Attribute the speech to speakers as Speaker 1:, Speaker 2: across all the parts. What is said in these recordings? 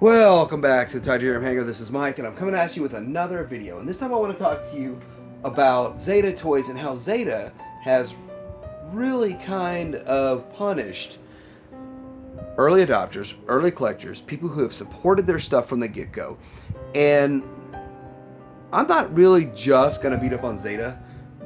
Speaker 1: Welcome back to the Titanium Hangar. This is Mike, and I'm coming at you with another video. And this time I want to talk to you about Zeta toys and how Zeta has really kind of punished early adopters, early collectors, people who have supported their stuff from the get-go. And I'm not really just going to beat up on Zeta,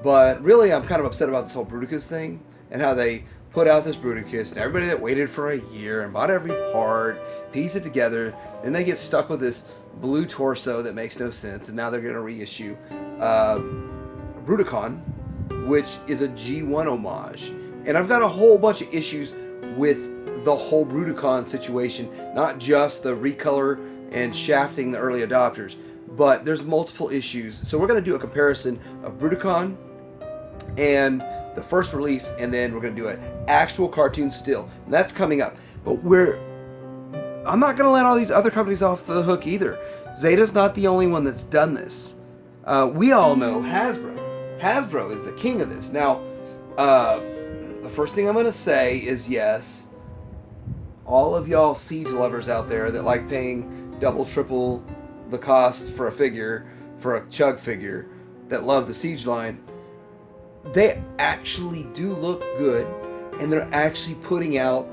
Speaker 1: but really I'm kind of upset about this whole Bruticus thing and how they put out this Bruticus, and everybody that waited for a year and bought every part, piece it together, and they get stuck with this blue torso that makes no sense, and now they're going to reissue Bruticon, which is a G1 homage. And I've got a whole bunch of issues with the whole Bruticon situation, not just the recolor and shafting the early adopters, but there's multiple issues. So we're going to do a comparison of Bruticon and the first release, and then we're going to do an actual cartoon still, and that's coming up. But I'm not going to let all these other companies off the hook either. Zeta's not the only one that's done this. We all know Hasbro. Hasbro is the king of this. Now, the first thing I'm going to say is yes, all of y'all Siege lovers out there that like paying double, triple the cost for a figure, for a Chug figure, that love the Siege line, they actually do look good, and they're actually putting out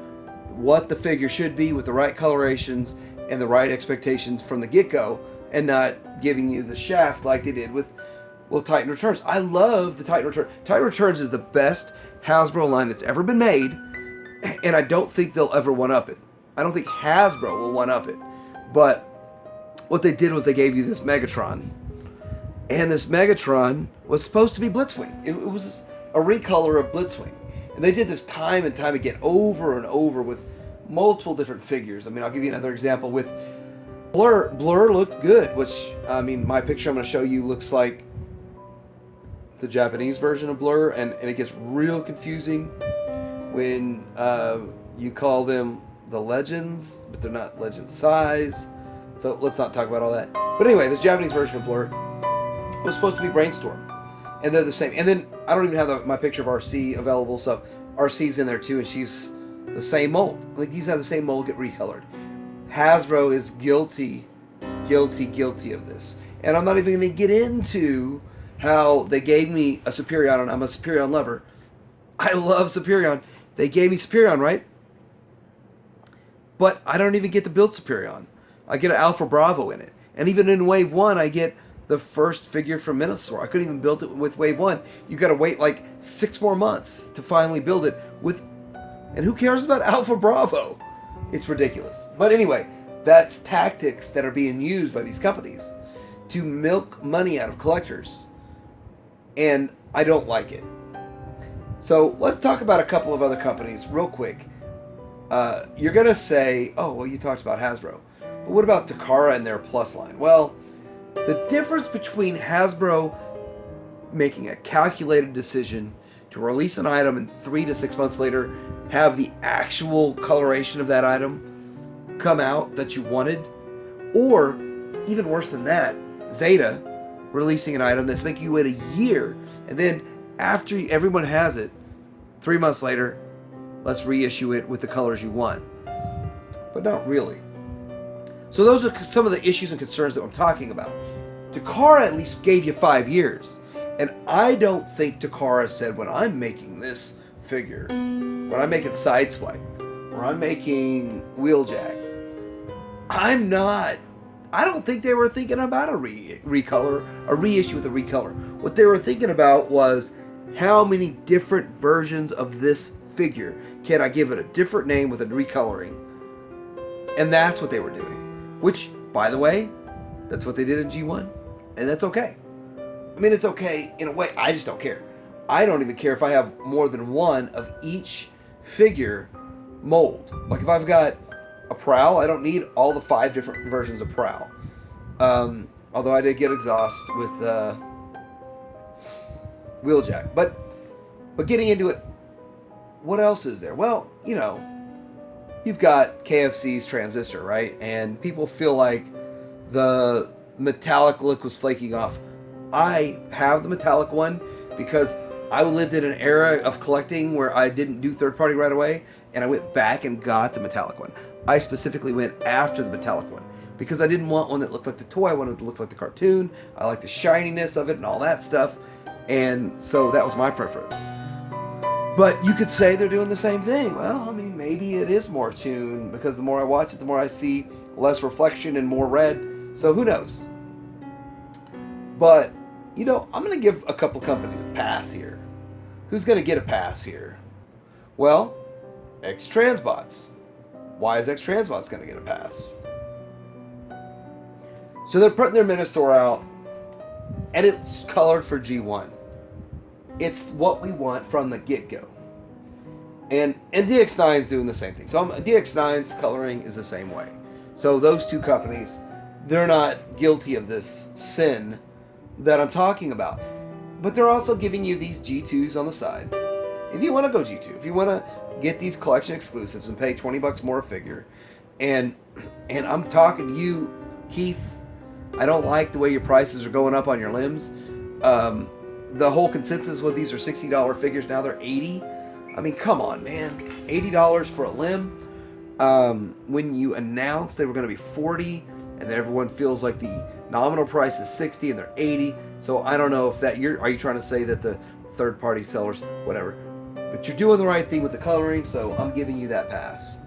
Speaker 1: what the figure should be with the right colorations and the right expectations from the get-go, and not giving you the shaft like they did with Titan Returns. I love the Titan Returns. Titan Returns is the best Hasbro line that's ever been made, and I don't think they'll ever one-up it. I don't think Hasbro will one-up it. But what they did was they gave you this Megatron, and this Megatron was supposed to be Blitzwing. It was a recolor of Blitzwing. And they did this time and time again, over and over, with multiple different figures. I mean, I'll give you another example with Blur. Blur looked good, which, I mean, my picture I'm going to show you looks like the Japanese version of Blur, and it gets real confusing when you call them the Legends, but they're not Legend size. So let's not talk about all that. But anyway, this Japanese version of Blur was supposed to be Brainstorm, and they're the same. And then I don't even have my picture of RC available, so RC's in there too, and she's the same mold. Like, these have the same mold, get recolored. Hasbro is guilty of this. And I'm not even going to get into how they gave me a Superion, and I'm a Superion lover. I love Superion. They gave me Superion, right? But I don't even get to build Superion. I get an Alpha Bravo in it. And even in Wave 1, I get the first figure from Minosaur. I couldn't even build it with Wave 1. You got to wait like 6 more months to finally build it with... And who cares about Alpha Bravo? It's ridiculous. But anyway, that's tactics that are being used by these companies to milk money out of collectors. And I don't like it. So let's talk about a couple of other companies real quick. You're going to say, oh, well, you talked about Hasbro. But what about Takara and their Plus line? Well, the difference between Hasbro making a calculated decision to release an item and 3 to 6 months later have the actual coloration of that item come out that you wanted, or even worse than that, Zeta releasing an item that's making you wait a year, and then after everyone has it, 3 months later, let's reissue it with the colors you want. But not really. So those are some of the issues and concerns that I'm talking about. Takara at least gave you 5 years. And I don't think Takara said, when I'm making this figure, when I'm making Sideswipe, or I'm making Wheeljack, I don't think they were thinking about a recolor, a reissue with a recolor. What they were thinking about was, how many different versions of this figure can I give it a different name with a recoloring? And that's what they were doing. Which, by the way, that's what they did in G1, and that's okay. I mean, it's okay in a way. I just don't care. I don't even care if I have more than one of each figure mold. Like, if I've got a Prowl, I don't need all the 5 different versions of Prowl. Although I did get Exhaust with Wheeljack. But getting into it, what else is there? Well, you know, you've got KFC's Transistor, right? And people feel like the metallic look was flaking off. I have the metallic one because I lived in an era of collecting where I didn't do third party right away, and I went back and got the metallic one. I specifically went after the metallic one. because I didn't want one that looked like the toy. I wanted it to look like the cartoon. I like the shininess of it and all that stuff. And so that was my preference. But you could say they're doing the same thing. Well, I mean, maybe it is more tuned, because the more I watch it, the more I see less reflection and more red. So who knows? But, you know, I'm going to give a couple companies a pass here. Who's going to get a pass here? Well, X-Transbots. Why is X-Transbots going to get a pass? So they're putting their Minosaur out, and it's colored for G1. It's what we want from the get-go. And DX9's doing the same thing. So DX9's coloring is the same way. So those two companies, they're not guilty of this sin that I'm talking about. But they're also giving you these G2s on the side. If you want to go G2, if you want to get these collection exclusives and pay $20 more a figure, and I'm talking to you, Keith, I don't like the way your prices are going up on your limbs. The whole consensus with these are $60 figures. Now they're $80. I mean, come on, man. $80 for a limb. When you announced they were going to be $40, and then everyone feels like the nominal price is $60 and they're $80. So I don't know if that are you trying to say that the third-party sellers, whatever. But you're doing the right thing with the coloring, so I'm giving you that pass.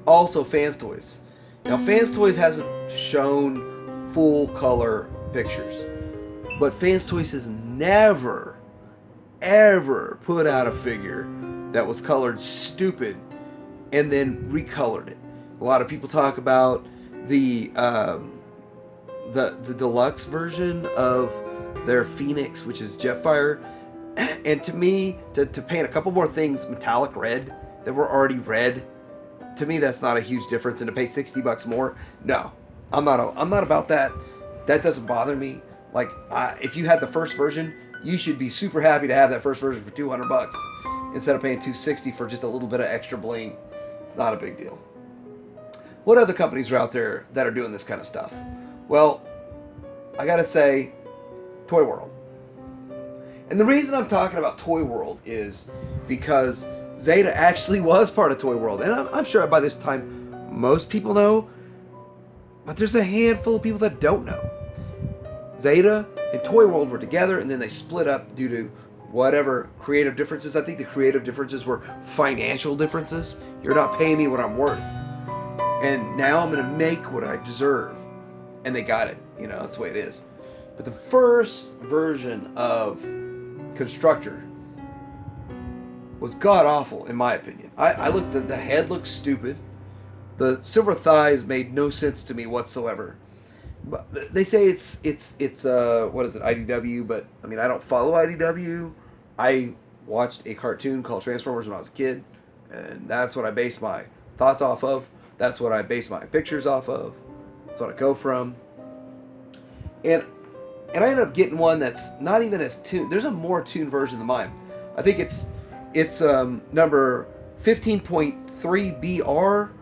Speaker 1: Also, Fans Toys. Now, Fans Toys hasn't shown full color pictures. But Fans Toys has never, ever put out a figure that was colored stupid and then recolored it. A lot of people talk about the deluxe version of their Phoenix, which is Jetfire. And to me, to paint a couple more things metallic red that were already red, to me that's not a huge difference. And to pay $60 more, no, I'm not about that. That doesn't bother me. Like, if you had the first version, you should be super happy to have that first version for $200 instead of paying $260 for just a little bit of extra bling. It's not a big deal. What other companies are out there that are doing this kind of stuff? Well, I gotta say, Toy World. And the reason I'm talking about Toy World is because Zeta actually was part of Toy World. And I'm sure by this time most people know, but there's a handful of people that don't know. Zeta and Toy World were together, and then they split up due to whatever creative differences. I think the creative differences were financial differences. You're not paying me what I'm worth. And now I'm going to make what I deserve. And they got it. You know, that's the way it is. But the first version of Constructor was god-awful, in my opinion. I looked at the head looked stupid. The silver thighs made no sense to me whatsoever. But they say it's what is it, IDW, but I mean, I don't follow IDW. I watched a cartoon called Transformers when I was a kid, and that's what I base my thoughts off of. That's what I base my pictures off of. That's what I go from. And I ended up getting one that's not even as tuned. There's a more tuned version than mine. I think it's number 15.3 BR.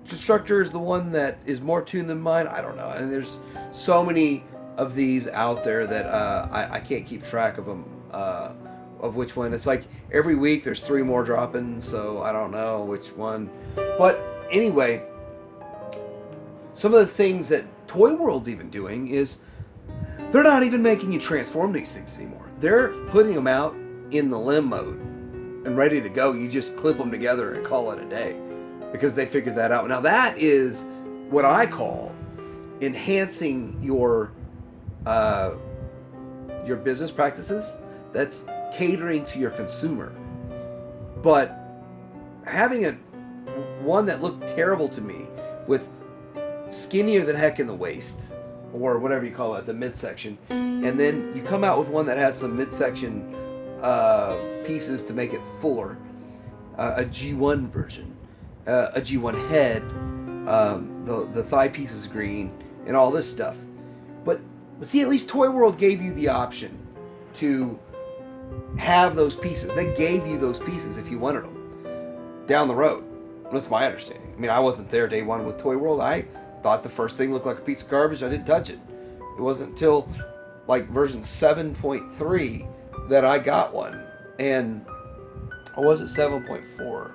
Speaker 1: Constructor is the one that is more tuned than mine. I don't know. And there's so many of these out there that I can't keep track of them, of which one. It's like every week there's 3 more dropping, so I don't know which one. But anyway, some of the things that Toy World's even doing is they're not even making you transform these things anymore. They're putting them out in the limb mode and ready to go. You just clip them together and call it a day, because they figured that out. Now that is what I call enhancing your business practices. That's catering to your consumer. But having one that looked terrible to me, with skinnier than heck in the waist, or whatever you call it, the midsection, and then you come out with one that has some midsection pieces to make it fuller, a G1 version. A G1 head, the thigh piece is green, and all this stuff. But see, at least Toy World gave you the option to have those pieces. They gave you those pieces if you wanted them down the road. That's my understanding. I mean, I wasn't there day one with Toy World. I thought the first thing looked like a piece of garbage. I didn't touch it. It wasn't until like version 7.3 that I got one. And or was it 7.4?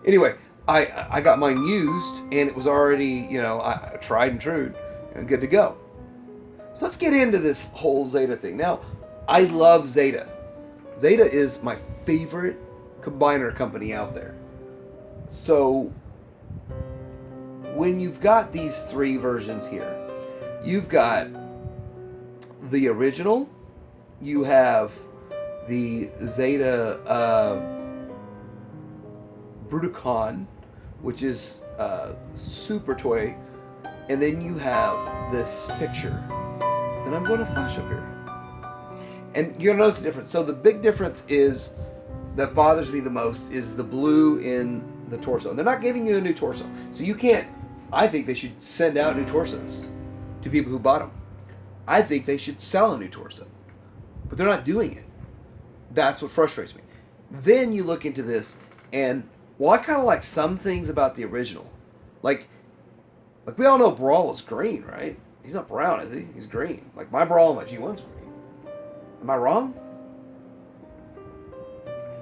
Speaker 1: Anyway, I got mine used, and it was already, I tried and true and good to go. So let's get into this whole Zeta thing. Now, I love Zeta. Zeta is my favorite combiner company out there. So when you've got these three versions here, you've got the original, you have the Zeta Bruticon, which is super toy, and then you have this picture that I'm going to flash up here. And you're going to notice the difference. So the big difference is, that bothers me the most, is the blue in the torso. And they're not giving you a new torso. So you can't, I think they should send out new torsos to people who bought them. I think they should sell a new torso. But they're not doing it. That's what frustrates me. Then you look into this, and, well, I kind of like some things about the original. Like we all know Brawl is green, right? He's not brown, is he? He's green. Like my Brawl and my G1's green. Am I wrong?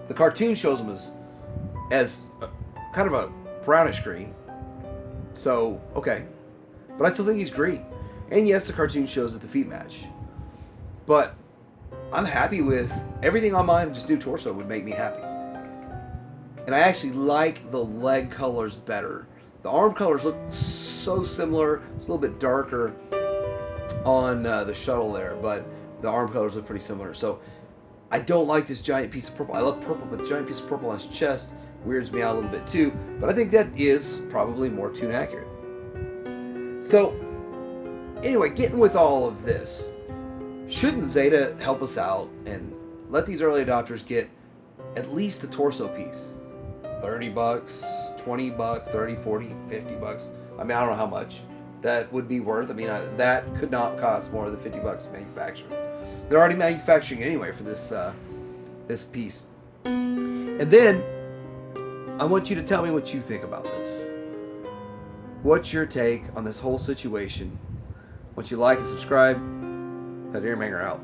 Speaker 1: The cartoon shows him as kind of a brownish green. So, okay. But I still think he's green. And yes, the cartoon shows that the feet match. But I'm happy with everything on mine. Just new torso would make me happy. And I actually like the leg colors better. The arm colors look so similar. It's a little bit darker on the shuttle there, but the arm colors look pretty similar. So I don't like this giant piece of purple. I love purple, but the giant piece of purple on his chest weirds me out a little bit too. But I think that is probably more tune accurate. So anyway, getting with all of this, shouldn't Zeta help us out and let these early adopters get at least the torso piece? $30, $20, 30, 40, 50 bucks. I mean, I don't know how much that would be worth. I mean, that could not cost more than $50 manufacturing. They're already manufacturing anyway for this this piece. And then I want you to tell me what you think about this. What's your take on this whole situation? Once you like and subscribe, that Earmanger out.